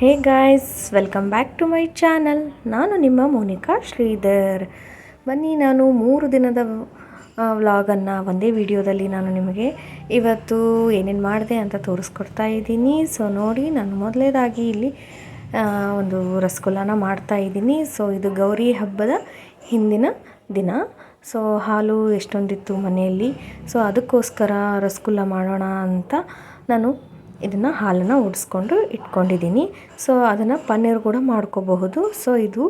Hey guys, welcome back to my channel. ನಾನು ನಿಮ್ಮ ಮೋನಿಕಾ ಶ್ರೀಧರ್. ಬನ್ನಿ, ನಾನು 3 ದಿನದ ವ್ಲಾಗನ್ನು ಒಂದೇ ವಿಡಿಯೋದಲ್ಲಿ ನಾನು ನಿಮಗೆ ಇವತ್ತು ಏನೇನು ಮಾಡಿದೆ ಅಂತ ತೋರಿಸ್ಕೊಡ್ತಾ ಇದ್ದೀನಿ. ಸೊ ನೋಡಿ, ನಾನು ಮೊದಲೇದಾಗಿ ಇಲ್ಲಿ ಒಂದು ರಸಗುಲ್ಲನ ಮಾಡ್ತಾ ಇದ್ದೀನಿ. ಸೊ ಇದು ಗೌರಿ ಹಬ್ಬದ ಹಿಂದಿನ ದಿನ. ಸೊ ಹಾಲು ಎಷ್ಟೊಂದಿತ್ತು ಮನೆಯಲ್ಲಿ, ಸೊ ಅದಕ್ಕೋಸ್ಕರ ರಸಗುಲ್ಲ ಮಾಡೋಣ ಅಂತ ನಾನು ಇದನ್ನು ಹಾಲನ್ನು ಉಡಿಸ್ಕೊಂಡು ಇಟ್ಕೊಂಡಿದ್ದೀನಿ. ಸೊ ಅದನ್ನು ಪನ್ನೀರ್ ಕೂಡ ಮಾಡ್ಕೋಬಹುದು. ಸೊ ಇದು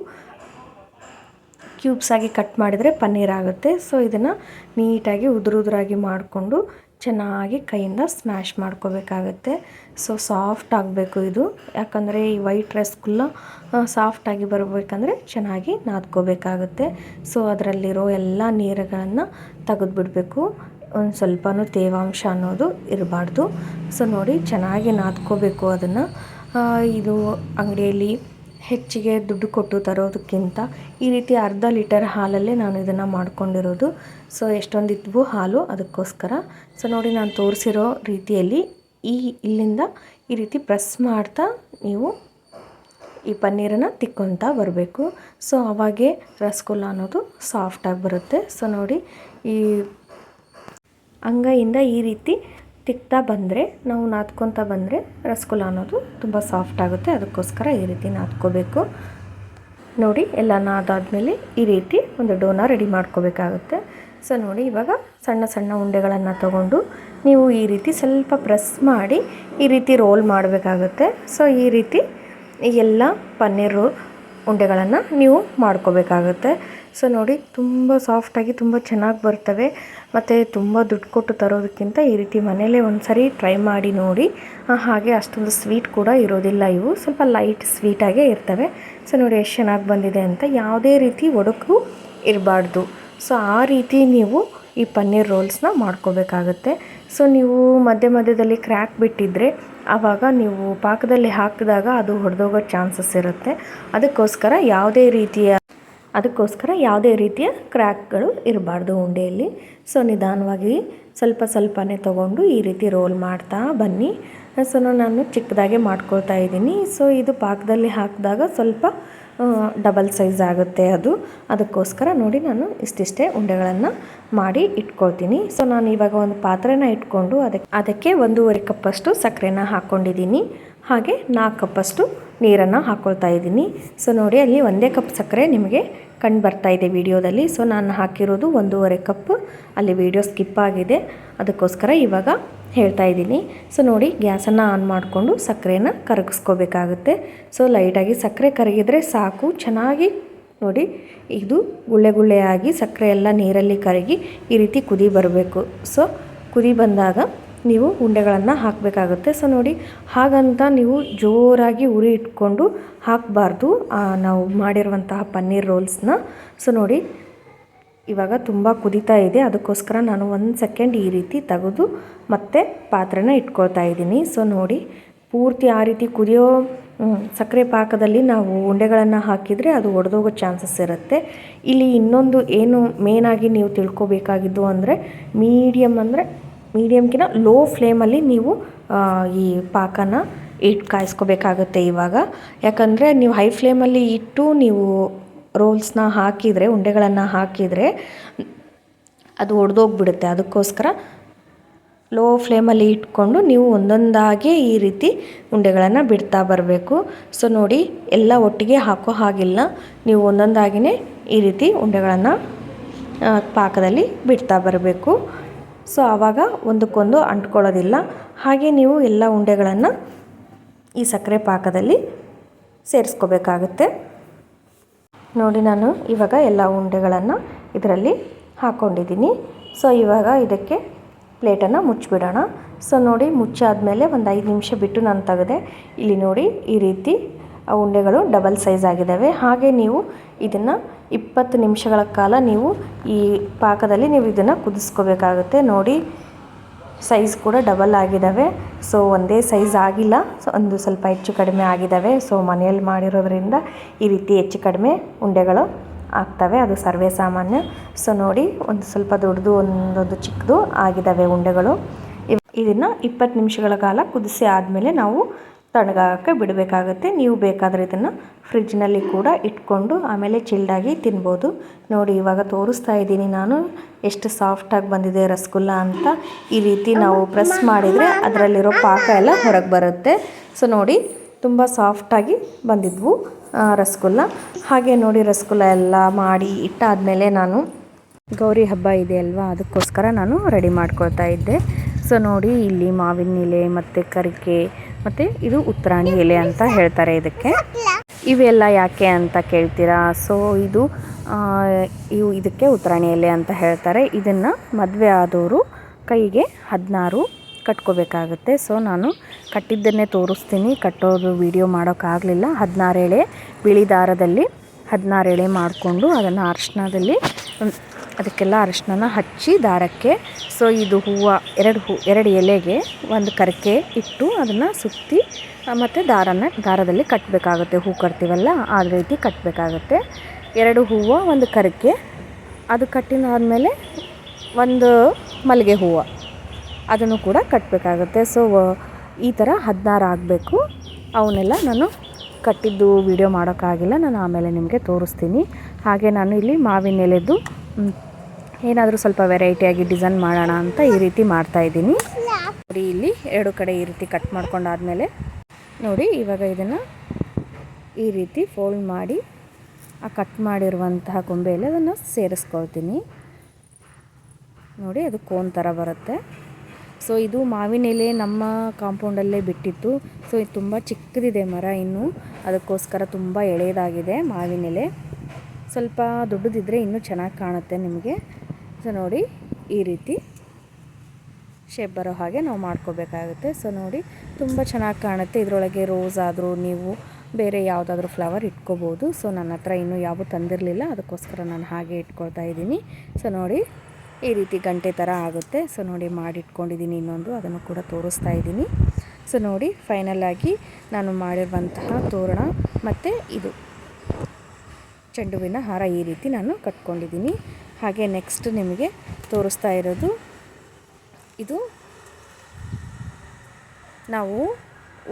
ಕ್ಯೂಬ್ಸ್ ಆಗಿ ಕಟ್ ಮಾಡಿದರೆ ಪನ್ನೀರ್ ಆಗುತ್ತೆ. ಸೊ ಇದನ್ನು ನೀಟಾಗಿ ಉದುರಾಗಿ ಮಾಡಿಕೊಂಡು ಚೆನ್ನಾಗಿ ಕೈಯಿಂದ ಸ್ಮ್ಯಾಶ್ ಮಾಡ್ಕೋಬೇಕಾಗತ್ತೆ. ಸೊ ಸಾಫ್ಟ್ ಆಗಬೇಕು ಇದು, ಯಾಕಂದರೆ ಈ ವೈಟ್ ರಸಗುಲ್ಲ ಸಾಫ್ಟಾಗಿ ಬರಬೇಕಂದ್ರೆ ಚೆನ್ನಾಗಿ ನಾದ್ಕೋಬೇಕಾಗುತ್ತೆ. ಸೊ ಅದರಲ್ಲಿರೋ ಎಲ್ಲ ನೀರುಗಳನ್ನು ತೆಗೆದುಬಿಡಬೇಕು. ಒಂದು ಸ್ವಲ್ಪನೂ ತೇವಾಂಶ ಅನ್ನೋದು ಇರಬಾರ್ದು. ಸೊ ನೋಡಿ, ಚೆನ್ನಾಗಿ ನಾದ್ಕೋಬೇಕು ಅದನ್ನು. ಇದು ಅಂಗಡಿಯಲ್ಲಿ ಹೆಚ್ಚಿಗೆ ದುಡ್ಡು ಕೊಟ್ಟು ತರೋದಕ್ಕಿಂತ ಈ ರೀತಿ ಅರ್ಧ ಲೀಟರ್ ಹಾಲಲ್ಲೇ ನಾನು ಇದನ್ನು ಮಾಡ್ಕೊಂಡಿರೋದು. ಸೊ ಎಷ್ಟೊಂದಿದ್ವು ಹಾಲು, ಅದಕ್ಕೋಸ್ಕರ. ಸೊ ನೋಡಿ, ನಾನು ತೋರಿಸಿರೋ ರೀತಿಯಲ್ಲಿ ಇಲ್ಲಿಂದ ಈ ರೀತಿ ಪ್ರೆಸ್ ಮಾಡ್ತಾ ನೀವು ಈ ಪನ್ನೀರನ್ನು ತಿಕ್ಕೊತಾ ಬರಬೇಕು. ಸೊ ಅವಾಗೇ ರಸಗುಲ್ಲ ಅನ್ನೋದು ಸಾಫ್ಟಾಗಿ ಬರುತ್ತೆ. ಸೊ ನೋಡಿ, ಈ ಅಂಗೈಯಿಂದ ಈ ರೀತಿ ತಿಕ್ತಾ ಬಂದರೆ, ನಾವು ನಾದ್ಕೊತಾ ಬಂದರೆ ರಸಗುಲ್ಲ ಅನ್ನೋದು ತುಂಬ ಸಾಫ್ಟ್ ಆಗುತ್ತೆ. ಅದಕ್ಕೋಸ್ಕರ ಈ ರೀತಿ ನಾದ್ಕೋಬೇಕು. ನೋಡಿ, ಎಲ್ಲ ನಾದಾದ್ಮೇಲೆ ಈ ರೀತಿ ಒಂದು ಡೋನ ರೆಡಿ ಮಾಡ್ಕೋಬೇಕಾಗುತ್ತೆ. ಸೊ ನೋಡಿ, ಇವಾಗ ಸಣ್ಣ ಸಣ್ಣ ಉಂಡೆಗಳನ್ನು ತಗೊಂಡು ನೀವು ಈ ರೀತಿ ಸ್ವಲ್ಪ ಪ್ರೆಸ್ ಮಾಡಿ ಈ ರೀತಿ ರೋಲ್ ಮಾಡಬೇಕಾಗುತ್ತೆ. ಸೊ ಈ ರೀತಿ ಎಲ್ಲ ಪನ್ನೀರು ಉಂಡೆಗಳನ್ನು ನೀವು ಮಾಡ್ಕೋಬೇಕಾಗುತ್ತೆ. ಸೊ ನೋಡಿ, ತುಂಬ ಸಾಫ್ಟಾಗಿ ತುಂಬ ಚೆನ್ನಾಗಿ ಬರ್ತವೆ. ಮತ್ತು ತುಂಬ ದುಡ್ಡು ಕೊಟ್ಟು ತರೋದಕ್ಕಿಂತ ಈ ರೀತಿ ಮನೆಯಲ್ಲೇ ಒಂದು ಸರಿ ಟ್ರೈ ಮಾಡಿ ನೋಡಿ. ಹಾಗೆ ಅಷ್ಟೊಂದು ಸ್ವೀಟ್ ಕೂಡ ಇರೋದಿಲ್ಲ, ಇವು ಸ್ವಲ್ಪ ಲೈಟ್ ಸ್ವೀಟಾಗೇ ಇರ್ತವೆ. ಸೊ ನೋಡಿ ಎಷ್ಟು ಚೆನ್ನಾಗಿ ಬಂದಿದೆ ಅಂತ. ಯಾವುದೇ ರೀತಿ ಒಡಕು ಇರಬಾರ್ದು. ಸೊ ಆ ರೀತಿ ನೀವು ಈ ಪನ್ನೀರ್ ರೋಲ್ಸ್ನ ಮಾಡ್ಕೋಬೇಕಾಗತ್ತೆ. ಸೊ ನೀವು ಮಧ್ಯದಲ್ಲಿ ಕ್ರ್ಯಾಕ್ ಬಿಟ್ಟಿದ್ದರೆ ಆವಾಗ ನೀವು ಪಾಕದಲ್ಲಿ ಹಾಕಿದಾಗ ಅದು ಹೊಡೆದೋಗೋ ಚಾನ್ಸಸ್ ಇರುತ್ತೆ. ಅದಕ್ಕೋಸ್ಕರ ಯಾವುದೇ ರೀತಿಯ ಕ್ರ್ಯಾಕ್ಗಳು ಇರಬಾರ್ದು ಉಂಡೆಯಲ್ಲಿ. ಸೊ ನಿಧಾನವಾಗಿ ಸ್ವಲ್ಪನೇ ತೊಗೊಂಡು ಈ ರೀತಿ ರೋಲ್ ಮಾಡ್ತಾ ಬನ್ನಿ. ಸೊ ನಾನು ಚಿಕ್ಕದಾಗೆ ಮಾಡ್ಕೊಳ್ತಾ ಇದ್ದೀನಿ. ಸೊ ಇದು ಪಾಕದಲ್ಲಿ ಹಾಕಿದಾಗ ಸ್ವಲ್ಪ ಡಬಲ್ ಸೈಜ್ ಆಗುತ್ತೆ ಅದು. ಅದಕ್ಕೋಸ್ಕರ ನೋಡಿ, ನಾನು ಇಷ್ಟಿಷ್ಟೇ ಉಂಡೆಗಳನ್ನು ಮಾಡಿ ಇಟ್ಕೊಳ್ತೀನಿ. ಸೊ ನಾನು ಇವಾಗ ಒಂದು ಪಾತ್ರೆನ ಇಟ್ಕೊಂಡು ಅದಕ್ಕೆ 1.5 ಕಪ್ಪಷ್ಟು ಸಕ್ಕರೆನ ಹಾಕ್ಕೊಂಡಿದ್ದೀನಿ. ಹಾಗೆ 4 ಕಪ್ಪಷ್ಟು ನೀರನ್ನು ಹಾಕ್ಕೊಳ್ತಾ ಇದ್ದೀನಿ. ಸೊ ನೋಡಿ, ಅಲ್ಲಿ 1 ಕಪ್ ಸಕ್ಕರೆ ನಿಮಗೆ ಕಂಡು ಬರ್ತಾ ಇದೆ ವಿಡಿಯೋದಲ್ಲಿ. ಸೊ ನಾನು ಹಾಕಿರೋದು 1.5 ಕಪ್. ಅಲ್ಲಿ ವಿಡಿಯೋ ಸ್ಕಿಪ್ ಆಗಿದೆ, ಅದಕ್ಕೋಸ್ಕರ ಇವಾಗ ಹೇಳ್ತಾ ಇದ್ದೀನಿ. ಸೊ ನೋಡಿ, ಗ್ಯಾಸನ್ನು ಆನ್ ಮಾಡಿಕೊಂಡು ಸಕ್ಕರೆನ ಕರಗಿಸ್ಕೋಬೇಕಾಗುತ್ತೆ. ಸೊ ಲೈಟಾಗಿ ಸಕ್ಕರೆ ಕರಗಿದ್ರೆ ಸಾಕು. ಚೆನ್ನಾಗಿ ನೋಡಿ, ಇದು ಗುಳ್ಳೆಯಾಗಿ ಸಕ್ಕರೆ ಎಲ್ಲ ನೀರಲ್ಲಿ ಕರಗಿ ಈ ರೀತಿ ಕುದಿ ಬರಬೇಕು. ಸೊ ಕುದಿ ಬಂದಾಗ ನೀವು ಉಂಡೆಗಳನ್ನು ಹಾಕಬೇಕಾಗುತ್ತೆ. ಸೊ ನೋಡಿ, ಹಾಗಂತ ನೀವು ಜೋರಾಗಿ ಉರಿ ಇಟ್ಕೊಂಡು ಹಾಕಬಾರ್ದು ನಾವು ಮಾಡಿರುವಂತಹ ಪನ್ನೀರ್ ರೋಲ್ಸ್ನ. ಸೊ ನೋಡಿ, ಇವಾಗ ತುಂಬ ಕುದೀತಾ ಇದೆ, ಅದಕ್ಕೋಸ್ಕರ ನಾನು 1 ಸೆಕೆಂಡ್ ಈ ರೀತಿ ತೆಗೆದು ಮತ್ತೆ ಪಾತ್ರೆನ ಇಟ್ಕೊಳ್ತಾ ಇದ್ದೀನಿ. ಸೊ ನೋಡಿ, ಪೂರ್ತಿ ಆ ರೀತಿ ಕುದಿಯೋ ಸಕ್ಕರೆ ಪಾಕದಲ್ಲಿ ನಾವು ಉಂಡೆಗಳನ್ನು ಹಾಕಿದರೆ ಅದು ಒಡೆದೋಗೋ ಚಾನ್ಸಸ್ ಇರುತ್ತೆ. ಇಲ್ಲಿ ಇನ್ನೊಂದು ಏನು ಮೇನಾಗಿ ನೀವು ತಿಳ್ಕೊಬೇಕಾಗಿದ್ದು ಅಂದರೆ, ಮೀಡಿಯಮ್ಗಿಂತ ಲೋ ಫ್ಲೇಮಲ್ಲಿ ನೀವು ಈ ಪಾಕನ ಕಾಯಿಸ್ಕೋಬೇಕಾಗುತ್ತೆ ಇವಾಗ. ಯಾಕಂದರೆ ನೀವು ಹೈ ಫ್ಲೇಮಲ್ಲಿ ಇಟ್ಟು ನೀವು ರೋಲ್ಸ್ನ ಹಾಕಿದರೆ, ಉಂಡೆಗಳನ್ನು ಹಾಕಿದರೆ ಅದು ಒಡೆದೋಗ್ಬಿಡುತ್ತೆ. ಅದಕ್ಕೋಸ್ಕರ ಲೋ ಫ್ಲೇಮಲ್ಲಿ ಇಟ್ಕೊಂಡು ನೀವು ಒಂದೊಂದಾಗಿ ಈ ರೀತಿ ಉಂಡೆಗಳನ್ನು ಬಿಡ್ತಾ ಬರಬೇಕು. ಸೊ ನೋಡಿ, ಎಲ್ಲ ಒಟ್ಟಿಗೆ ಹಾಕೋ ಹಾಗಿಲ್ಲ, ನೀವು ಒಂದೊಂದಾಗಿಯೇ ಈ ರೀತಿ ಉಂಡೆಗಳನ್ನು ಪಾಕದಲ್ಲಿ ಬಿಡ್ತಾ ಬರಬೇಕು. ಸೊ ಆವಾಗ ಒಂದಕ್ಕೊಂದು ಅಂಟ್ಕೊಳ್ಳೋದಿಲ್ಲ. ಹಾಗೆ ನೀವು ಎಲ್ಲ ಉಂಡೆಗಳನ್ನು ಈ ಸಕ್ಕರೆ ಪಾಕದಲ್ಲಿ ಸೇರಿಸ್ಕೋಬೇಕಾಗುತ್ತೆ. ನೋಡಿ, ನಾನು ಇವಾಗ ಎಲ್ಲ ಉಂಡೆಗಳನ್ನು ಇದರಲ್ಲಿ ಹಾಕ್ಕೊಂಡಿದ್ದೀನಿ. ಸೊ ಇವಾಗ ಇದಕ್ಕೆ ಪ್ಲೇಟನ್ನು ಮುಚ್ಚಿಬಿಡೋಣ. ಸೊ ನೋಡಿ, ಮುಚ್ಚಾದಮೇಲೆ ಒಂದು 5 ನಿಮಿಷ ಬಿಟ್ಟು ನಾನು ತೆಗೆದೆ. ಇಲ್ಲಿ ನೋಡಿ, ಈ ರೀತಿ ಉಂಡೆಗಳು ಡಬಲ್ ಸೈಜ್ ಆಗಿದ್ದಾವೆ. ಹಾಗೆ ನೀವು ಇದನ್ನು 20 ನಿಮಿಷಗಳ ಕಾಲ ನೀವು ಈ ಪಾಕದಲ್ಲಿ ನೀವು ಇದನ್ನು ಕುದಿಸ್ಕೋಬೇಕಾಗುತ್ತೆ. ನೋಡಿ, ಸೈಜ್ ಕೂಡ ಡಬಲ್ ಆಗಿದ್ದಾವೆ. ಸೊ ಒಂದೇ ಸೈಜ್ ಆಗಿಲ್ಲ, ಸೊ ಒಂದು ಸ್ವಲ್ಪ ಹೆಚ್ಚು ಕಡಿಮೆ ಆಗಿದ್ದಾವೆ. ಸೊ ಮನೆಯಲ್ಲಿ ಮಾಡಿರೋದ್ರಿಂದ ಈ ರೀತಿ ಹೆಚ್ಚು ಕಡಿಮೆ ಉಂಡೆಗಳು ಆಗ್ತವೆ, ಅದು ಸರ್ವೇ ಸಾಮಾನ್ಯ. ಸೊ ನೋಡಿ, ಒಂದು ಸ್ವಲ್ಪ ದೊಡ್ಡದು, ಒಂದೊಂದು ಚಿಕ್ಕದು ಆಗಿದ್ದಾವೆ ಉಂಡೆಗಳು. ಇದನ್ನು 20 ನಿಮಿಷಗಳ ಕಾಲ ಕುದಿಸಿ ಆದಮೇಲೆ ನಾವು ತಣ್ಣಗಾಗಕ್ಕೆ ಬಿಡಬೇಕಾಗುತ್ತೆ. ನೀವು ಬೇಕಾದರೆ ಇದನ್ನು ಫ್ರಿಜ್ನಲ್ಲಿ ಕೂಡ ಇಟ್ಕೊಂಡು ಆಮೇಲೆ ಚಿಲ್ಡಾಗಿ ತಿನ್ಬೋದು. ನೋಡಿ ಇವಾಗ ತೋರಿಸ್ತಾ ಇದ್ದೀನಿ ನಾನು ಎಷ್ಟು ಸಾಫ್ಟಾಗಿ ಬಂದಿದೆ ರಸಗುಲ್ಲ ಅಂತ. ಈ ರೀತಿ ನಾವು ಪ್ರೆಸ್ ಮಾಡಿದರೆ ಅದರಲ್ಲಿರೋ ಪಾಕ ಎಲ್ಲ ಹೊರಗೆ ಬರುತ್ತೆ. ಸೊ ನೋಡಿ ತುಂಬ ಸಾಫ್ಟಾಗಿ ಬಂದಿದ್ವು ರಸಗುಲ್ಲ. ಹಾಗೆ ನೋಡಿ ರಸಗುಲ್ಲ ಎಲ್ಲ ಮಾಡಿ ಇಟ್ಟಾದಮೇಲೆ ನಾನು ಗೌರಿ ಹಬ್ಬ ಇದೆ ಅಲ್ವಾ, ಅದಕ್ಕೋಸ್ಕರ ನಾನು ರೆಡಿ ಮಾಡ್ಕೊಳ್ತಾ ಇದ್ದೆ. ಸೊ ನೋಡಿ ಇಲ್ಲಿ ಮಾವಿನ ಎಲೆ ಮತ್ತು ಕರಿಕೆ ಮತ್ತು ಇದು ಉತ್ತರಾಣಿ ಎಲೆ ಅಂತ ಹೇಳ್ತಾರೆ ಇದಕ್ಕೆ. ಇವೆಲ್ಲ ಯಾಕೆ ಅಂತ ಕೇಳ್ತೀರಾ? ಸೊ ಇದಕ್ಕೆ ಉತ್ತರಾಣಿ ಎಲೆ ಅಂತ ಹೇಳ್ತಾರೆ. ಇದನ್ನು ಮದುವೆ ಆದವರು ಕೈಗೆ 16 ಕಟ್ಕೋಬೇಕಾಗುತ್ತೆ. ಸೊ ನಾನು ಕಟ್ಟಿದ್ದನ್ನೇ ತೋರಿಸ್ತೀನಿ, ಕಟ್ಟೋದು ವಿಡಿಯೋ ಮಾಡೋಕ್ಕಾಗಲಿಲ್ಲ. 16 ಎಳೆ ಬಿಳಿ ದಾರದಲ್ಲಿ 16 ಎಳೆ ಮಾಡಿಕೊಂಡು ಅದನ್ನು ಅರಿಶಿಣದಲ್ಲಿ ಅದಕ್ಕೆಲ್ಲ ಅರಿಶಿನ ಹಚ್ಚಿ ದಾರಕ್ಕೆ, ಸೊ ಇದು ಎರಡು ಎಲೆಗೆ ಒಂದು ಕರಿಕೆ ಇಟ್ಟು ಅದನ್ನು ಸುತ್ತಿ ಮತ್ತು ದಾರದಲ್ಲಿ ಕಟ್ಟಬೇಕಾಗುತ್ತೆ. ಹೂ ಕಟ್ತೀವಲ್ಲ ಆ ರೀತಿ ಕಟ್ಟಬೇಕಾಗುತ್ತೆ. 2 ಹೂವು ಒಂದು ಕರಿಕೆ, ಅದು ಕಟ್ಟಿದಾದಮೇಲೆ ಒಂದು ಮಲ್ಲಿಗೆ ಹೂವು ಅದನ್ನು ಕೂಡ ಕಟ್ಟಬೇಕಾಗುತ್ತೆ. ಸೊ ಈ ಥರ 16 ಆಗಬೇಕು. ಅವನ್ನೆಲ್ಲ ನಾನು ಕಟ್ಟಿದ್ದು ವಿಡಿಯೋ ಮಾಡೋಕ್ಕಾಗಿಲ್ಲ, ನಾನು ಆಮೇಲೆ ನಿಮಗೆ ತೋರಿಸ್ತೀನಿ. ಹಾಗೆ ನಾನು ಇಲ್ಲಿ ಮಾವಿನ ಎಲೆದು ಏನಾದರೂ ಸ್ವಲ್ಪ ವೆರೈಟಿಯಾಗಿ ಡಿಸೈನ್ ಮಾಡೋಣ ಅಂತ ಈ ರೀತಿ ಮಾಡ್ತಾಯಿದ್ದೀನಿ. ನೋಡಿ ಇಲ್ಲಿ 2 ಕಡೆ ಈ ರೀತಿ ಕಟ್ ಮಾಡ್ಕೊಂಡಾದಮೇಲೆ ನೋಡಿ ಇವಾಗ ಇದನ್ನು ಈ ರೀತಿ ಫೋಲ್ಡ್ ಮಾಡಿ ಆ ಕಟ್ ಮಾಡಿರುವಂತಹ ಕೊಂಬೆಯಲ್ಲಿ ಅದನ್ನು ಸೇರಿಸ್ಕೊಳ್ತೀನಿ. ನೋಡಿ ಅದು ಕೋನ್ ಥರ ಬರುತ್ತೆ. ಸೊ ಇದು ಮಾವಿನ ಎಲೆ ನಮ್ಮ ಕಾಂಪೌಂಡಲ್ಲೇ ಬಿಟ್ಟಿತ್ತು. ಸೊ ಇದು ತುಂಬ ಚಿಕ್ಕದಿದೆ ಮರ ಇನ್ನೂ, ಅದಕ್ಕೋಸ್ಕರ ತುಂಬ ಎಳೆಯದಾಗಿದೆ ಮಾವಿನ ಎಲೆ. ಸ್ವಲ್ಪ ದೊಡ್ಡದಿದ್ದರೆ ಇನ್ನೂ ಚೆನ್ನಾಗಿ ಕಾಣುತ್ತೆ ನಿಮಗೆ. ಸೊ ನೋಡಿ ಈ ರೀತಿ ಶೇಪ್ ಬರೋ ಹಾಗೆ ನಾವು ಮಾಡ್ಕೋಬೇಕಾಗುತ್ತೆ. ಸೊ ನೋಡಿ ತುಂಬ ಚೆನ್ನಾಗಿ ಕಾಣುತ್ತೆ. ಇದರೊಳಗೆ ರೋಸ್ ಆದರೂ ನೀವು ಬೇರೆ ಯಾವುದಾದ್ರೂ ಫ್ಲವರ್ ಇಟ್ಕೋಬೋದು. ಸೊ ನನ್ನ ಹತ್ರ ಇನ್ನೂ ಯಾವ ತಂದಿರಲಿಲ್ಲ, ಅದಕ್ಕೋಸ್ಕರ ನಾನು ಹಾಗೆ ಇಟ್ಕೊಳ್ತಾ ಇದ್ದೀನಿ. ಸೊ ನೋಡಿ ಈ ರೀತಿ ಗಂಟೆ ಥರ ಆಗುತ್ತೆ. ಸೊ ನೋಡಿ ಮಾಡಿಟ್ಕೊಂಡಿದ್ದೀನಿ ಇನ್ನೊಂದು, ಅದನ್ನು ಕೂಡ ತೋರಿಸ್ತಾ ಇದ್ದೀನಿ. ಸೊ ನೋಡಿ ಫೈನಲಾಗಿ ನಾನು ಮಾಡಿರುವಂತಹ ತೋರಣ ಮತ್ತು ಇದು ಚೆಂಡುವಿನ ಹಾರ ಈ ರೀತಿ ನಾನು ಕಟ್ಕೊಂಡಿದ್ದೀನಿ. ಹಾಗೆ ನೆಕ್ಸ್ಟ್ ನಿಮಗೆ ತೋರಿಸ್ತಾ ಇರೋದು ಇದು ನಾವು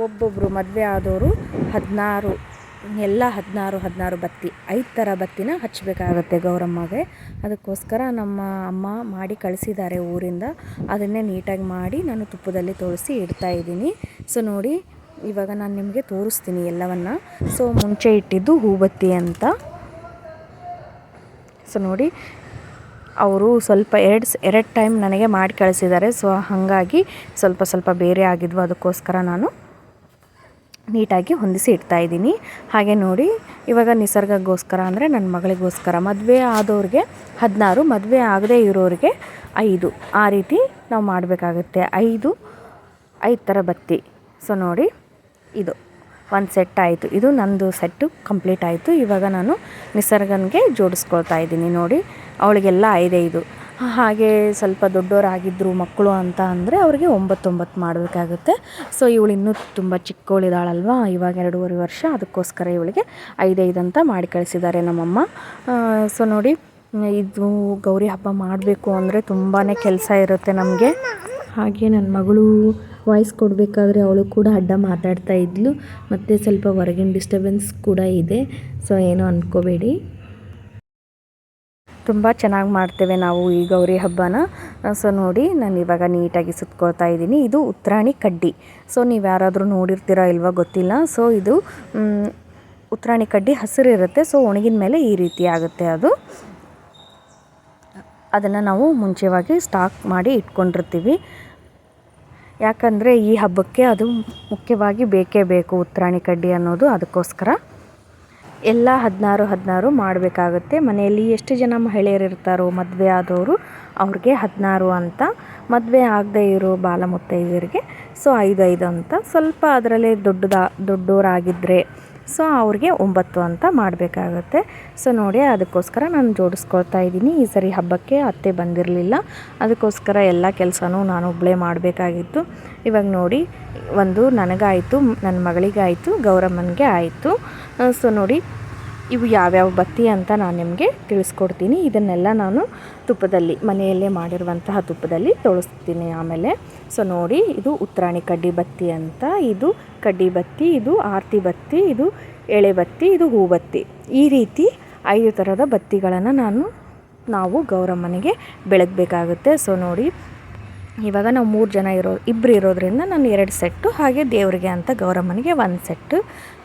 ಒಬ್ಬೊಬ್ಬರು ಮದುವೆ ಆದವರು 16 ಬತ್ತಿ 5 ಥರ ಬತ್ತಿನ ಹಚ್ಚಬೇಕಾಗತ್ತೆ ಗೌರಮ್ಮಗೆ. ಅದಕ್ಕೋಸ್ಕರ ನಮ್ಮ ಅಮ್ಮ ಮಾಡಿ ಕಳಿಸಿದ್ದಾರೆ ಊರಿಂದ. ಅದನ್ನೇ ನೀಟಾಗಿ ಮಾಡಿ ನಾನು ತುಪ್ಪದಲ್ಲಿ ತೋರಿಸಿ ಇಡ್ತಾಯಿದ್ದೀನಿ. ಸೊ ನೋಡಿ ಇವಾಗ ನಾನು ನಿಮಗೆ ತೋರಿಸ್ತೀನಿ ಎಲ್ಲವನ್ನು. ಸೊ ಮುಂಚೆ ಇಟ್ಟಿದ್ದು ಹೂಬತ್ತಿ ಅಂತ. ಸೊ ನೋಡಿ ಅವರು ಸ್ವಲ್ಪ ಎರಡು ಟೈಮ್ ನನಗೆ ಮಾಡಿ ಕಳಿಸಿದ್ದಾರೆ. ಸೊ ಹಾಗಾಗಿ ಸ್ವಲ್ಪ ಬೇರೆ ಆಗಿದ್ವು, ಅದಕ್ಕೋಸ್ಕರ ನಾನು ನೀಟಾಗಿ ಹೊಂದಿಸಿ ಇಡ್ತಾಯಿದ್ದೀನಿ. ಹಾಗೆ ನೋಡಿ ಇವಾಗ ನಿಸರ್ಗಗೋಸ್ಕರ ಅಂದರೆ ನನ್ನ ಮಗಳಿಗೋಸ್ಕರ ಮದುವೆ ಆದವ್ರಿಗೆ 16, ಮದುವೆ ಆಗದೇ ಇರೋರಿಗೆ 5 ಆ ರೀತಿ ನಾವು ಮಾಡಬೇಕಾಗುತ್ತೆ. 5 ಥರ ಬತ್ತಿ. ಸೊ ನೋಡಿ ಇದು ಒಂದು ಸೆಟ್ ಆಯಿತು. ಇದು ನಂದು ಸೆಟ್ಟು ಕಂಪ್ಲೀಟ್ ಆಯಿತು. ಇವಾಗ ನಾನು ನಿಸರ್ಗನಿಗೆ ಜೋಡಿಸ್ಕೊಳ್ತಾ ಇದ್ದೀನಿ. ನೋಡಿ ಅವಳಿಗೆಲ್ಲ 5 ಹಾಗೆ ಸ್ವಲ್ಪ ದೊಡ್ಡವರಾಗಿದ್ದರು ಮಕ್ಕಳು ಅಂತ ಅಂದರೆ ಅವರಿಗೆ 9 ಮಾಡಬೇಕಾಗುತ್ತೆ. ಸೊ ಇವಳು ಇನ್ನೂ ತುಂಬ ಚಿಕ್ಕವಳಿದಾಳಲ್ವ, ಇವಾಗ 2.5 ವರ್ಷ, ಅದಕ್ಕೋಸ್ಕರ ಇವಳಿಗೆ 5 ಅಂತ ಮಾಡಿ ಕಳಿಸಿದ್ದಾರೆ ನಮ್ಮಮ್ಮ. ಸೊ ನೋಡಿ ಇದು ಗೌರಿ ಹಬ್ಬ ಮಾಡಬೇಕು ಅಂದರೆ ತುಂಬಾ ಕೆಲಸ ಇರುತ್ತೆ ನಮಗೆ. ಹಾಗೆ ನನ್ನ ಮಗಳು ವಾಯ್ಸ್ ಕೊಡಬೇಕಾದ್ರೆ ಅವಳು ಕೂಡ ಅಡ್ಡ ಮಾತಾಡ್ತಾ ಇದ್ಲು, ಮತ್ತು ಸ್ವಲ್ಪ ಹೊರಗಿನ ಡಿಸ್ಟರ್ಬೆನ್ಸ್ ಕೂಡ ಇದೆ. ಸೊ ಏನೋ ಅಂದ್ಕೋಬೇಡಿ. ತುಂಬ ಚೆನ್ನಾಗಿ ಮಾಡ್ತೇವೆ ನಾವು ಈ ಗೌರಿ ಹಬ್ಬನ. ಸೊ ನೋಡಿ ನಾನು ಇವಾಗ ನೀಟಾಗಿ ಸುತ್ಕೊಳ್ತಾ ಇದ್ದೀನಿ. ಇದು ಉತ್ತರಾಣಿ ಕಡ್ಡಿ. ಸೊ ನೀವು ಯಾರಾದರೂ ನೋಡಿರ್ತೀರಾ ಇಲ್ವಾ ಗೊತ್ತಿಲ್ಲ. ಸೊ ಇದು ಉತ್ತರಾಣಿ ಕಡ್ಡಿ ಹಸಿರಿರುತ್ತೆ. ಸೊ ಒಣಗಿದ ಮೇಲೆ ಈ ರೀತಿ ಆಗುತ್ತೆ ಅದು. ಅದನ್ನು ನಾವು ಮುಂಚೆವಾಗಿ ಸ್ಟಾಕ್ ಮಾಡಿ ಇಟ್ಕೊಂಡಿರ್ತೀವಿ. ಯಾಕಂದರೆ ಈ ಹಬ್ಬಕ್ಕೆ ಅದು ಮುಖ್ಯವಾಗಿ ಬೇಕೇ ಬೇಕು ಉತ್ತರಾಣಿ ಕಡ್ಡಿ ಅನ್ನೋದು. ಅದಕ್ಕೋಸ್ಕರ ಎಲ್ಲ 16 ಮಾಡಬೇಕಾಗುತ್ತೆ. ಮನೆಯಲ್ಲಿ ಎಷ್ಟು ಜನ ಮಹಿಳೆಯರಿರ್ತಾರೋ ಮದುವೆ ಆದವರು ಅವ್ರಿಗೆ 16 ಅಂತ, ಮದುವೆ ಆಗದೇ ಇರೋ ಬಾಲ ಮುತ್ತೈದೆಯರಿಗೆ ಸೊ 5 ಅಂತ, ಸ್ವಲ್ಪ ಅದರಲ್ಲೇ ದೊಡ್ಡವರಾಗಿದ್ದರೆ ಸೊ ಅವ್ರಿಗೆ 9 ಅಂತ ಮಾಡಬೇಕಾಗತ್ತೆ. ಸೊ ನೋಡಿ ಅದಕ್ಕೋಸ್ಕರ ನಾನು ಜೋಡಿಸ್ಕೊಳ್ತಾ ಇದ್ದೀನಿ. ಈ ಸರಿ ಹಬ್ಬಕ್ಕೆ ಅತ್ತೆ ಬಂದಿರಲಿಲ್ಲ, ಅದಕ್ಕೋಸ್ಕರ ಎಲ್ಲ ಕೆಲಸನೂ ನಾನು ಒಬ್ಬಳೇ ಮಾಡಬೇಕಾಗಿತ್ತು. ಇವಾಗ ನೋಡಿ ಒಂದು ನನಗಾಯಿತು, ನನ್ನ ಮಗಳಿಗಾಯಿತು, ಗೌರಮ್ಮನಿಗೆ ಆಯಿತು. ಸೊ ನೋಡಿ ಇವು ಯಾವ್ಯಾವ ಬತ್ತಿ ಅಂತ ನಾನು ನಿಮಗೆ ತಿಳಿಸ್ಕೊಡ್ತೀನಿ. ಇದನ್ನೆಲ್ಲ ನಾನು ತುಪ್ಪದಲ್ಲಿ ಮನೆಯಲ್ಲೇ ಮಾಡಿರುವಂತಹ ತುಪ್ಪದಲ್ಲಿ ತೋರಿಸ್ತೀನಿ ಆಮೇಲೆ. ಸೊ ನೋಡಿ, ಇದು ಉತ್ತರಾಣಿ ಕಡ್ಡಿ ಬತ್ತಿ ಅಂತ. ಇದು ಕಡ್ಡಿ ಬತ್ತಿ, ಇದು ಆರತಿ ಬತ್ತಿ, ಇದು ಎಳೆ ಬತ್ತಿ, ಇದು ಹೂ ಬತ್ತಿ. ಈ ರೀತಿ 5 ಥರದ ಬತ್ತಿಗಳನ್ನು ನಾವು ಗೌರಮ್ಮನಿಗೆ ಬೆಳಗಬೇಕಾಗುತ್ತೆ. ಸೊ ನೋಡಿ, ಇವಾಗ ನಾವು 3 ಜನ ಇಬ್ಬರು ಇರೋದ್ರಿಂದ ನಾನು 2 ಸೆಟ್ಟು, ಹಾಗೆ ದೇವರಿಗೆ ಅಂತ ಗೌರಮ್ಮನಿಗೆ 1 ಸೆಟ್ಟು.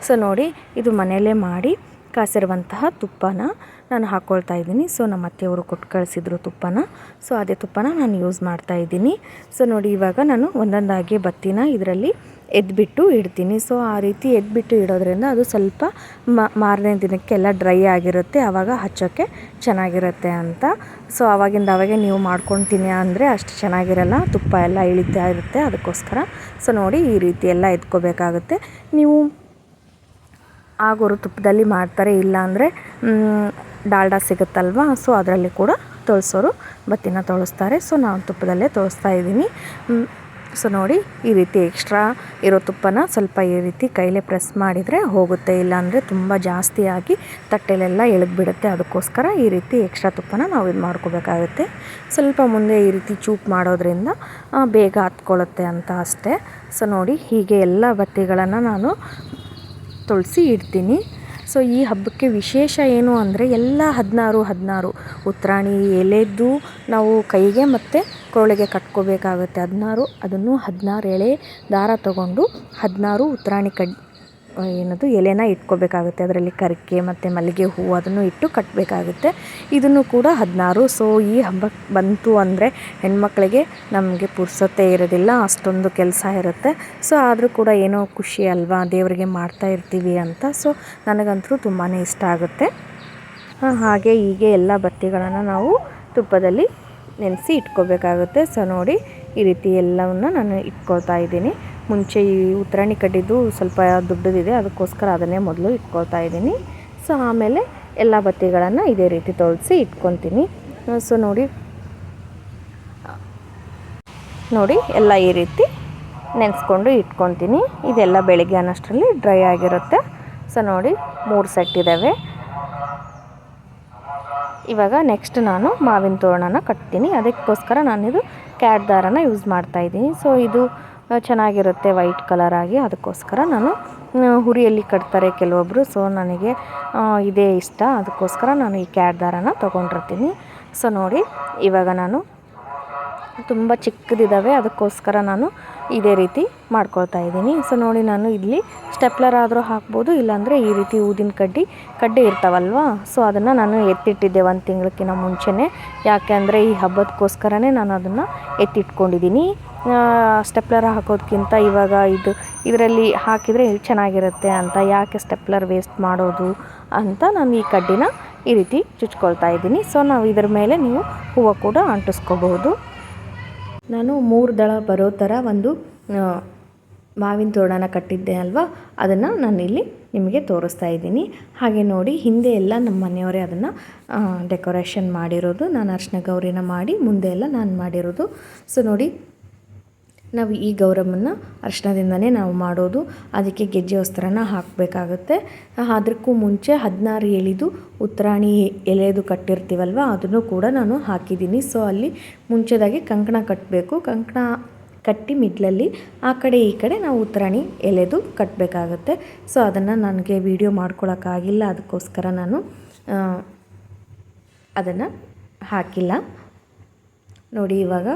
ಸೊ ನೋಡಿ, ಇದು ಮನೆಯಲ್ಲೇ ಮಾಡಿ ಕಾಸಿರುವಂತಹ ತುಪ್ಪನ ನಾನು ಹಾಕ್ಕೊಳ್ತಾ ಇದ್ದೀನಿ. ಸೊ ನಮ್ಮ ಅತ್ತೆಯವರು ಕೊಟ್ಟು ಕಳಿಸಿದ್ರು ತುಪ್ಪನ. ಸೊ ಅದೇ ತುಪ್ಪನ ನಾನು ಯೂಸ್ ಮಾಡ್ತಾ ಇದ್ದೀನಿ. ಸೊ ನೋಡಿ, ಇವಾಗ ನಾನು ಒಂದೊಂದಾಗಿ ಬತ್ತಿನ ಇದರಲ್ಲಿ ಎದ್ಬಿಟ್ಟು ಇಡ್ತೀನಿ. ಸೊ ಆ ರೀತಿ ಎದ್ಬಿಟ್ಟು ಇಡೋದ್ರಿಂದ ಅದು ಸ್ವಲ್ಪ ಮಾರನೇ ದಿನಕ್ಕೆಲ್ಲ ಡ್ರೈ ಆಗಿರುತ್ತೆ, ಆವಾಗ ಹಚ್ಚೋಕ್ಕೆ ಚೆನ್ನಾಗಿರುತ್ತೆ ಅಂತ. ಸೊ ಆವಾಗೆ ನೀವು ಮಾಡ್ಕೊಳ್ತೀನಿ ಅಂದರೆ ಅಷ್ಟು ಚೆನ್ನಾಗಿರಲ್ಲ, ತುಪ್ಪ ಎಲ್ಲ ಇಳಿತಾ ಇರುತ್ತೆ, ಅದಕ್ಕೋಸ್ಕರ. ಸೊ ನೋಡಿ, ಈ ರೀತಿ ಎಲ್ಲ ಎತ್ಕೋಬೇಕಾಗುತ್ತೆ. ನೀವು ಆಗೋರು ತುಪ್ಪದಲ್ಲಿ ಮಾಡ್ತಾರೆ, ಇಲ್ಲಾಂದರೆ ಡಾಲ್ಡಾ ಸಿಗುತ್ತಲ್ವ, ಸೊ ಅದರಲ್ಲಿ ಕೂಡ ತೊಳಸೋರು ಬತ್ತಿನ ತೊಳಸ್ತಾರೆ. ಸೊ ನಾನು ತುಪ್ಪದಲ್ಲೇ ತೊಳಸ್ತಾ ಇದ್ದೀನಿ. ಸೊ ನೋಡಿ, ಈ ರೀತಿ ಎಕ್ಸ್ಟ್ರಾ ಇರೋ ತುಪ್ಪನ ಸ್ವಲ್ಪ ಈ ರೀತಿ ಕೈಲೇ ಪ್ರೆಸ್ ಮಾಡಿದರೆ ಹೋಗುತ್ತೆ, ಇಲ್ಲಾಂದರೆ ತುಂಬ ಜಾಸ್ತಿ ಆಗಿ ತಟ್ಟೆಲೆಲ್ಲ ಎಳೆದ್ಬಿಡುತ್ತೆ. ಅದಕ್ಕೋಸ್ಕರ ಈ ರೀತಿ ಎಕ್ಸ್ಟ್ರಾ ತುಪ್ಪನ ನಾವು ಇದು ಮಾಡ್ಕೋಬೇಕಾಗುತ್ತೆ. ಸ್ವಲ್ಪ ಮುಂದೆ ಈ ರೀತಿ ಚೂಪ್ ಮಾಡೋದ್ರಿಂದ ಬೇಗ ಹತ್ಕೊಳ್ಳುತ್ತೆ ಅಂತ ಅಷ್ಟೇ. ಸೊ ನೋಡಿ, ಹೀಗೆ ಎಲ್ಲ ಬತ್ತಿಗಳನ್ನು ನಾನು ತೊಳಸಿ ಇಡ್ತೀನಿ. ಸೊ ಈ ಹಬ್ಬಕ್ಕೆ ವಿಶೇಷ ಏನು ಅಂದರೆ ಎಲ್ಲ 16 ಉತ್ತರಾಣಿ ಎಲೆದು ನಾವು ಕೈಗೆ ಮತ್ತು ಕೊರಳಿಗೆ ಕಟ್ಕೋಬೇಕಾಗುತ್ತೆ. 16 ಅದನ್ನು 16 ಎಳೆ ದಾರ ತೊಗೊಂಡು 16 ಉತ್ತರಾಣಿ ಎಲೆನ ಇಟ್ಕೋಬೇಕಾಗುತ್ತೆ. ಅದರಲ್ಲಿ ಕರಿಕೆ ಮತ್ತು ಮಲ್ಲಿಗೆ ಹೂವು ಅದನ್ನು ಇಟ್ಟು ಕಟ್ಟಬೇಕಾಗುತ್ತೆ. ಇದನ್ನು ಕೂಡ 16. ಸೊ ಈ ಹಬ್ಬಕ್ಕೆ ಬಂತು ಅಂದರೆ ಹೆಣ್ಮಕ್ಳಿಗೆ ನಮಗೆ ಪುರ್ಸೊತ್ತೇ ಇರೋದಿಲ್ಲ, ಅಷ್ಟೊಂದು ಕೆಲಸ ಇರುತ್ತೆ. ಸೊ ಆದರೂ ಕೂಡ ಏನೋ ಖುಷಿ ಅಲ್ವಾ, ದೇವರಿಗೆ ಮಾಡ್ತಾ ಇರ್ತೀವಿ ಅಂತ. ಸೊ ನನಗಂತೂ ತುಂಬಾ ಇಷ್ಟ ಆಗುತ್ತೆ. ಹಾಗೆ ಹೀಗೆ ಎಲ್ಲ ಬತ್ತಿಗಳನ್ನು ನಾವು ತುಪ್ಪದಲ್ಲಿ ನೆನೆಸಿ ಇಟ್ಕೋಬೇಕಾಗುತ್ತೆ. ಸೊ ನೋಡಿ, ಈ ರೀತಿ ಎಲ್ಲವನ್ನು ನಾನು ಇಟ್ಕೊಳ್ತಾ ಇದ್ದೀನಿ. ಮುಂಚೆ ಈ ಉತ್ತರಾಣಿ ಕಡ್ಡಿದ್ದು ಸ್ವಲ್ಪ ದೊಡ್ಡದಿದೆ, ಅದಕ್ಕೋಸ್ಕರ ಅದನ್ನೇ ಮೊದಲು ಇಟ್ಕೊಳ್ತಾ ಇದ್ದೀನಿ. ಸೊ ಆಮೇಲೆ ಎಲ್ಲ ಬತ್ತಿಗಳನ್ನು ಇದೇ ರೀತಿ ತೊಳಸಿ ಇಟ್ಕೊತೀನಿ. ಸೊ ನೋಡಿ ಎಲ್ಲ ಈ ರೀತಿ ನೆನೆಸ್ಕೊಂಡು ಇಟ್ಕೊತೀನಿ. ಇದೆಲ್ಲ ಬೆಳಿಗ್ಗೆ ಅನ್ನೋಷ್ಟರಲ್ಲಿ ಡ್ರೈ ಆಗಿರುತ್ತೆ. ಸೊ ನೋಡಿ, 3 ಸೆಟ್ ಇದ್ದಾವೆ. ಇವಾಗ ನೆಕ್ಸ್ಟ್ ನಾನು ಮಾವಿನ ತೋರಣನ ಕಟ್ತೀನಿ. ಅದಕ್ಕೋಸ್ಕರ ನಾನಿದು ಕ್ಯಾಟ್ ದಾರನ ಯೂಸ್ ಮಾಡ್ತಾಯಿದ್ದೀನಿ. ಸೊ ಇದು ಚೆನ್ನಾಗಿರುತ್ತೆ ವೈಟ್ ಕಲರ್ ಆಗಿ, ಅದಕ್ಕೋಸ್ಕರ ನಾನು ಹುರಿಯಲ್ಲಿ ಕಟ್ತಾರೆ ಕೆಲವೊಬ್ಬರು. ಸೊ ನನಗೆ ಇದೇ ಇಷ್ಟ, ಅದಕ್ಕೋಸ್ಕರ ನಾನು ಈ ಕ್ಯಾಟ್ ದಾರನ ತೊಗೊಂಡಿರ್ತೀನಿ. ಸೊ ನೋಡಿ, ಇವಾಗ ನಾನು ತುಂಬ ಚಿಕ್ಕದಿದ್ದಾವೆ, ಅದಕ್ಕೋಸ್ಕರ ನಾನು ಇದೇ ರೀತಿ ಮಾಡ್ಕೊಳ್ತಾ ಇದ್ದೀನಿ. ಸೊ ನೋಡಿ, ನಾನು ಇಲ್ಲಿ ಸ್ಟೆಪ್ಲರ್ ಆದರೂ ಹಾಕ್ಬೋದು, ಇಲ್ಲಾಂದರೆ ಈ ರೀತಿ ಊದಿನ ಕಡ್ಡಿ ಇರ್ತಾವಲ್ವ, ಸೊ ಅದನ್ನು ನಾನು ಎತ್ತಿಟ್ಟಿದ್ದೆ 1 ತಿಂಗಳಕ್ಕಿಂತ ಮುಂಚೆನೇ. ಯಾಕೆ ಅಂದರೆ ಈ ಹಬ್ಬದಕ್ಕೋಸ್ಕರನೇ ನಾನು ಅದನ್ನು ಎತ್ತಿಟ್ಕೊಂಡಿದ್ದೀನಿ. ಸ್ಟೆಪ್ಲರ್ ಹಾಕೋದಕ್ಕಿಂತ ಇವಾಗ ಇದರಲ್ಲಿ ಹಾಕಿದರೆ ಚೆನ್ನಾಗಿರುತ್ತೆ ಅಂತ, ಯಾಕೆ ಸ್ಟೆಪ್ಲರ್ ವೇಸ್ಟ್ ಮಾಡೋದು ಅಂತ ನಾನು ಈ ಕಡ್ಡಿನ ಈ ರೀತಿ ಚುಚ್ಕೊಳ್ತಾ ಇದ್ದೀನಿ. ಸೊ ನಾವು ಇದರ ಮೇಲೆ ನೀವು ಹೂವು ಕೂಡ ಅಂಟಿಸ್ಕೋಬಹುದು. ನಾನು 3 ದಳ ಬರೋ ಥರ ಒಂದು ಮಾವಿನ ತೋರಣನ ಕಟ್ಟಿದ್ದೆ ಅಲ್ವಾ, ಅದನ್ನು ನಾನಿಲ್ಲಿ ನಿಮಗೆ ತೋರಿಸ್ತಾ ಇದ್ದೀನಿ. ಹಾಗೆ ನೋಡಿ, ಹಿಂದೆ ಎಲ್ಲ ನಮ್ಮ ಮನೆಯವರೇ ಅದನ್ನು ಡೆಕೋರೇಷನ್ ಮಾಡಿರೋದು. ನಾನು ಅರ್ಶಿನ ಗೌರಿನ ಮಾಡಿ ಮುಂದೆ ಎಲ್ಲ ನಾನು ಮಾಡಿರೋದು. ಸೊ ನೋಡಿ, ನಾವು ಈ ಗೌರಮ್ಮನ್ನು ಅರ್ಶಿನದಿಂದನೇ ನಾವು ಮಾಡೋದು. ಅದಕ್ಕೆ ಗೆಜ್ಜೆ ವಸ್ತ್ರನ ಹಾಕಬೇಕಾಗುತ್ತೆ. ಅದಕ್ಕೂ ಮುಂಚೆ 16 ಎಳೆದು ಉತ್ತರಾಣಿ ಎಲೆದು ಕಟ್ಟಿರ್ತೀವಲ್ವ, ಅದನ್ನು ಕೂಡ ನಾನು ಹಾಕಿದ್ದೀನಿ. ಸೊ ಅಲ್ಲಿ ಮುಂಚೆದಾಗಿ ಕಂಕಣ ಕಟ್ಟಬೇಕು. ಕಂಕಣ ಕಟ್ಟಿ ಮಿಡ್ಲಲ್ಲಿ ಆ ಕಡೆ ಈ ಕಡೆ ನಾವು ಉತ್ತರಾಣಿ ಎಲೆದು ಕಟ್ಟಬೇಕಾಗುತ್ತೆ. ಸೊ ಅದನ್ನು ನನಗೆ ವಿಡಿಯೋ ಮಾಡ್ಕೊಳಕ್ಕಾಗಿಲ್ಲ, ಅದಕ್ಕೋಸ್ಕರ ನಾನು ಅದನ್ನು ಹಾಕಿಲ್ಲ. ನೋಡಿ, ಇವಾಗ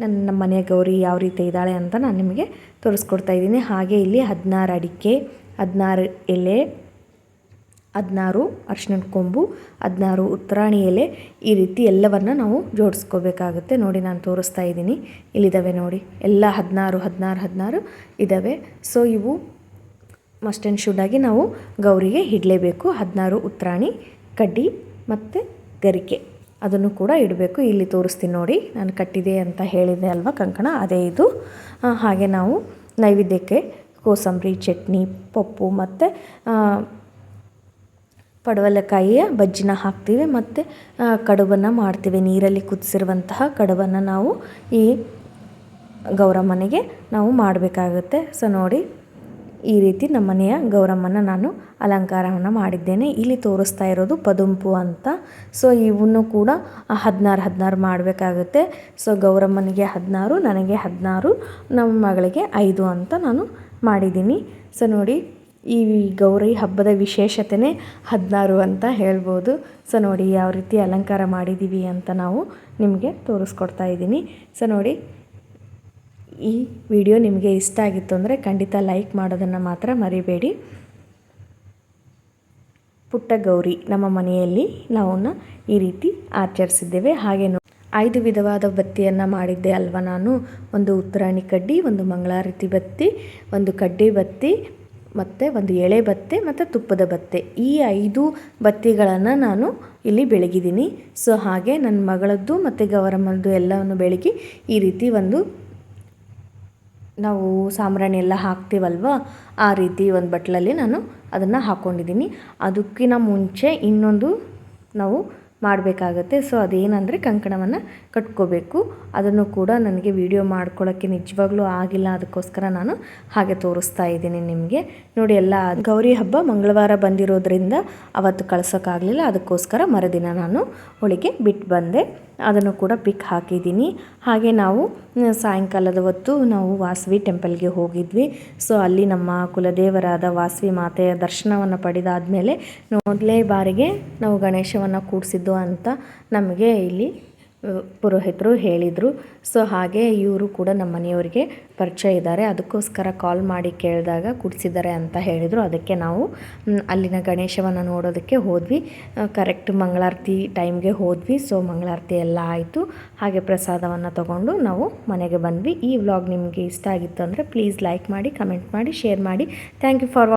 ನಮ್ಮ ಮನೆಯ ಗೌರಿ ಯಾವ ರೀತಿ ಇದ್ದಾಳೆ ಅಂತ ನಾನು ನಿಮಗೆ ತೋರಿಸ್ಕೊಡ್ತಾ ಇದ್ದೀನಿ. ಹಾಗೆ ಇಲ್ಲಿ 16 ಅಡಿಕೆ, 16 ಎಲೆ, 16 ಅರಿಶಿಣದ ಕೊಂಬು, 16 ಉತ್ತರಾಣಿ ಎಲೆ, ಈ ರೀತಿ ಎಲ್ಲವನ್ನು ನಾವು ಜೋಡಿಸ್ಕೋಬೇಕಾಗುತ್ತೆ. ನೋಡಿ, ನಾನು ತೋರಿಸ್ತಾ ಇದ್ದೀನಿ, ಇಲ್ಲಿದ್ದಾವೆ ನೋಡಿ, ಎಲ್ಲ 16 ಇದ್ದಾವೆ. ಸೊ ಇವು ಮಸ್ಟ್ ಆ್ಯಂಡ್ ಶುಡ್ ಆಗಿ ನಾವು ಗೌರಿಗೆ ಇಡಲೇಬೇಕು. 16 ಉತ್ತರಾಣಿ ಕಡ್ಡಿ ಮತ್ತು ಗರಿಕೆ ಅದನ್ನು ಕೂಡ ಇಡಬೇಕು. ಇಲ್ಲಿ ತೋರಿಸ್ತೀನಿ ನೋಡಿ, ನಾನು ಕಟ್ಟಿದೆ ಅಂತ ಹೇಳಿದೆ ಅಲ್ವಾ ಕಂಕಣ, ಅದೇ ಇದು. ಹಾಗೆ ನಾವು ನೈವೇದ್ಯಕ್ಕೆ ಕೋಸಂಬರಿ, ಚಟ್ನಿ, ಪಪ್ಪು ಮತ್ತು ಪಡವಲಕಾಯಿಯ ಬಜ್ಜಿನ ಹಾಕ್ತೀವಿ ಮತ್ತು ಕಡುಬನ್ನು ಮಾಡ್ತೀವಿ. ನೀರಲ್ಲಿ ಕುದಿಸಿರುವಂತಹ ಕಡುಬನ್ನು ನಾವು ಈ ಗೌರಮ್ಮನಿಗೆ ನಾವು ಮಾಡಬೇಕಾಗುತ್ತೆ. ಸೊ ನೋಡಿ, ಈ ರೀತಿ ನಮ್ಮ ಮನೆಯ ಗೌರಮ್ಮನ ನಾನು ಅಲಂಕಾರವನ್ನು ಮಾಡಿದ್ದೇನೆ. ಇಲ್ಲಿ ತೋರಿಸ್ತಾ ಇರೋದು ಪದುಂಪು ಅಂತ. ಸೊ ಇವನ್ನು ಕೂಡ 16 ಮಾಡಬೇಕಾಗುತ್ತೆ. ಸೊ ಗೌರಮ್ಮನಿಗೆ 16, ನನಗೆ 16, ನಮ್ಮ ಮಗಳಿಗೆ 5 ಅಂತ ನಾನು ಮಾಡಿದ್ದೀನಿ. ಸೊ ನೋಡಿ, ಈ ಗೌರಿ ಹಬ್ಬದ ವಿಶೇಷತೆಯೇ 16 ಅಂತ ಹೇಳ್ಬೋದು. ಸೊ ನೋಡಿ ಯಾವ ರೀತಿ ಅಲಂಕಾರ ಮಾಡಿದ್ದೀವಿ ಅಂತ ನಾವು ನಿಮಗೆ ತೋರಿಸ್ಕೊಡ್ತಾ ಇದ್ದೀನಿ. ಸೊ ನೋಡಿ, ಈ ವಿಡಿಯೋ ನಿಮಗೆ ಇಷ್ಟ ಆಗಿತ್ತು ಅಂದರೆ ಖಂಡಿತ ಲೈಕ್ ಮಾಡೋದನ್ನು ಮಾತ್ರ ಮರಿಬೇಡಿ. ಪುಟ್ಟ ಗೌರಿ ನಮ್ಮ ಮನೆಯಲ್ಲಿ ನಾವನ್ನ ಈ ರೀತಿ ಆಚರಿಸಿದ್ದೇವೆ. ಹಾಗೆ 5 ವಿಧವಾದ ಬತ್ತಿಯನ್ನು ಮಾಡಿದ್ದೆ ಅಲ್ವಾ ನಾನು. ಒಂದು ಉತ್ತರಾಣಿ ಕಡ್ಡಿ, ಒಂದು ಮಂಗಳಾರತಿ ಬತ್ತಿ, ಒಂದು ಕಡ್ಡಿ ಬತ್ತಿ, ಮತ್ತು ಒಂದು ಎಳೆ ಬತ್ತೆ ಮತ್ತು ತುಪ್ಪದ ಬತ್ತೆ. ಈ 5 ಬತ್ತಿಗಳನ್ನು ನಾನು ಇಲ್ಲಿ ಬೆಳಗಿದ್ದೀನಿ. ಸೊ ಹಾಗೆ ನನ್ನ ಮಗಳದ್ದು ಮತ್ತು ಗೌರಮ್ಮನದ್ದು ಎಲ್ಲವನ್ನು ಬೆಳಗಿ ಈ ರೀತಿ ಒಂದು ನಾವು ಸಾಂಬ್ರಾಣಿ ಎಲ್ಲ ಹಾಕ್ತೀವಲ್ವ, ಆ ರೀತಿ ಒಂದು ಬಟ್ಲಲ್ಲಿ ನಾನು ಅದನ್ನು ಹಾಕ್ಕೊಂಡಿದ್ದೀನಿ. ಅದಕ್ಕಿಂತ ಮುಂಚೆ ಇನ್ನೊಂದು ನಾವು ಮಾಡಬೇಕಾಗತ್ತೆ. ಸೊ ಅದೇನಂದರೆ ಕಂಕಣವನ್ನು ಕಟ್ಕೋಬೇಕು. ಅದನ್ನು ಕೂಡ ನನಗೆ ವಿಡಿಯೋ ಮಾಡ್ಕೊಳ್ಳೋಕ್ಕೆ ನಿಜವಾಗ್ಲೂ ಆಗಿಲ್ಲ, ಅದಕ್ಕೋಸ್ಕರ ನಾನು ಹಾಗೆ ತೋರಿಸ್ತಾ ಇದ್ದೀನಿ ನಿಮಗೆ. ನೋಡಿ, ಎಲ್ಲ ಗೌರಿ ಹಬ್ಬ ಮಂಗಳವಾರ ಬಂದಿರೋದ್ರಿಂದ ಅವತ್ತು ಕಳ್ಸೋಕ್ಕಾಗಲಿಲ್ಲ, ಅದಕ್ಕೋಸ್ಕರ ಮರುದಿನ ನಾನು ಹೋಳಿಗೆ ಬಿಟ್ಟು ಬಂದೆ. ಅದನ್ನು ಕೂಡ ಪಿಕ್ ಹಾಕಿದ್ದೀನಿ. ಹಾಗೆ ನಾವು ಸಾಯಂಕಾಲದ ಹೊತ್ತು ನಾವು ವಾಸವಿ ಟೆಂಪಲ್ಗೆ ಹೋಗಿದ್ವಿ. ಸೊ ಅಲ್ಲಿ ನಮ್ಮ ಕುಲದೇವರಾದ ವಾಸವಿ ಮಾತೆಯ ದರ್ಶನವನ್ನು ಪಡೆದಾದಮೇಲೆ ಮೊದಲೇ ಬಾರಿಗೆ ನಾವು ಗಣೇಶವನ್ನು ಕೂಡಿಸಿದ್ದು ಅಂತ ನಮಗೆ ಇಲ್ಲಿ ಪುರೋಹಿತರು ಹೇಳಿದರು. ಸೊ ಹಾಗೆ ಇವರು ಕೂಡ ನಮ್ಮ ಮನೆಯವರಿಗೆ ಪರಿಚಯ ಇದ್ದಾರೆ, ಅದಕ್ಕೋಸ್ಕರ ಕಾಲ್ ಮಾಡಿ ಕೇಳಿದಾಗ ಕೂಡಿಸಿದ್ದಾರೆ ಅಂತ ಹೇಳಿದರು. ಅದಕ್ಕೆ ನಾವು ಅಲ್ಲಿನ ಗಣೇಶವನ್ನು ನೋಡೋದಕ್ಕೆ ಹೋದ್ವಿ. ಕರೆಕ್ಟ್ ಮಂಗಳಾರತಿ ಟೈಮ್ಗೆ ಹೋದ್ವಿ. ಸೊ ಮಂಗಳಾರತಿ ಎಲ್ಲ ಆಯಿತು. ಹಾಗೆ ಪ್ರಸಾದವನ್ನು ತಗೊಂಡು ನಾವು ಮನೆಗೆ ಬಂದ್ವಿ. ಈ ವ್ಲಾಗ್ ನಿಮಗೆ ಇಷ್ಟ ಆಗಿತ್ತು ಅಂದರೆ ಪ್ಲೀಸ್ ಲೈಕ್ ಮಾಡಿ, ಕಮೆಂಟ್ ಮಾಡಿ, ಶೇರ್ ಮಾಡಿ. Thank you for